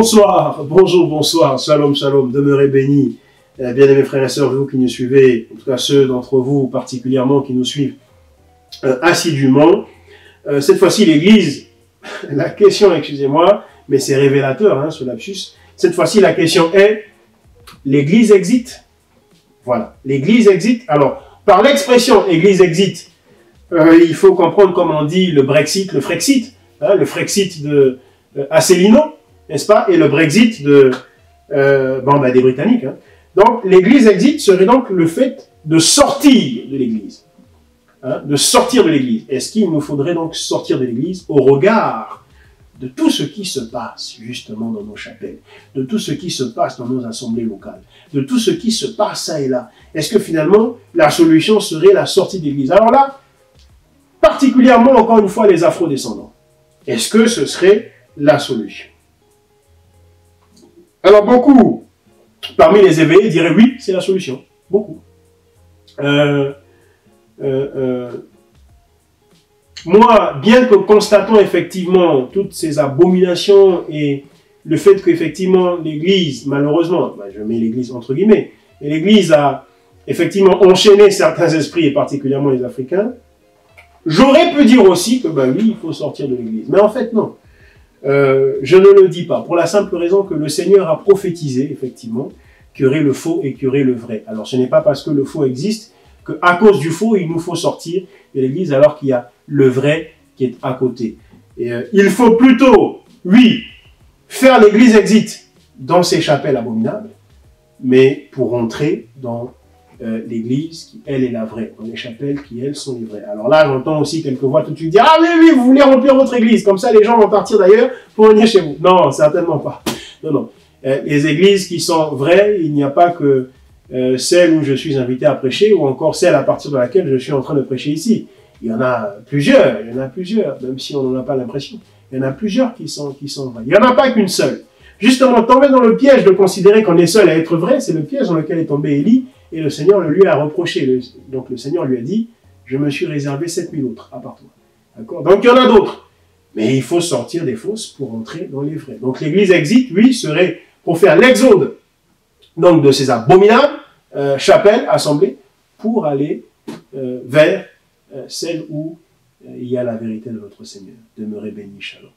Bonsoir, bonjour, bonsoir, shalom, shalom, demeurez bénis, bien-aimés frères et sœurs, vous qui nous suivez, en tout cas ceux d'entre vous particulièrement qui nous suivent assidûment. Cette fois-ci, l'Église, la question, excusez-moi, mais c'est révélateur, hein, ce lapsus. Cette fois-ci, la question est, l'Église exit? Voilà, l'Église exit. Alors, par l'expression Église exit, il faut comprendre, comme on dit, le Brexit, le Frexit, hein, le Frexit de Asselineau, n'est-ce pas, et le Brexit des Britanniques. Hein. Donc, l'Église exit serait donc le fait de sortir de l'Église. Hein, de sortir de l'Église. Est-ce qu'il nous faudrait donc sortir de l'Église au regard de tout ce qui se passe justement dans nos chapelles, de tout ce qui se passe dans nos assemblées locales, de tout ce qui se passe ça et là? Est-ce que finalement, la solution serait la sortie de l'Église? Alors là, particulièrement, encore une fois, les afro-descendants. Est-ce que ce serait la solution? Alors, beaucoup, parmi les éveillés, diraient oui, c'est la solution. Beaucoup. Moi, bien que constatant effectivement toutes ces abominations et le fait qu'effectivement l'Église, malheureusement, je mets l'Église entre guillemets, l'Église a effectivement enchaîné certains esprits, et particulièrement les Africains, j'aurais pu dire aussi que, oui, il faut sortir de l'Église. Mais en fait, non. Je ne le dis pas, pour la simple raison que le Seigneur a prophétisé, effectivement, qu'il y aurait le faux et qu'il y aurait le vrai. Alors, ce n'est pas parce que le faux existe qu'à cause du faux, il nous faut sortir de l'Église alors qu'il y a le vrai qui est à côté. Et, il faut plutôt, oui, faire l'Église exit dans ces chapelles abominables, mais pour rentrer dans l'Église qui, elle, est la vraie, dans les chapelles qui, elles, sont les vraies. Alors là, j'entends aussi quelques voix tout de suite dire « Ah oui, oui, vous voulez remplir votre Église, comme ça les gens vont partir d'ailleurs pour venir chez vous. » Non, certainement pas. Non, non. Les églises qui sont vraies, il n'y a pas que celle où je suis invité à prêcher, ou encore celle à partir de laquelle je suis en train de prêcher ici. Il y en a plusieurs, même si on n'en a pas l'impression. Il y en a plusieurs qui sont vraies. Il n'y en a pas qu'une seule. Justement, tomber dans le piège de considérer qu'on est seul à être vrai, c'est le piège dans lequel est tombé Élie, et le Seigneur le lui a reproché. Donc le Seigneur lui a dit, je me suis réservé 7000 autres, à part toi. D'accord? Donc il y en a d'autres. Mais il faut sortir des fausses pour entrer dans les vrais. Donc l'Église exit, oui, serait pour faire l'exode donc de ces abominables chapelles, assemblées, pour aller vers celle où il y a la vérité de notre Seigneur. Demeurez bénis, shalom.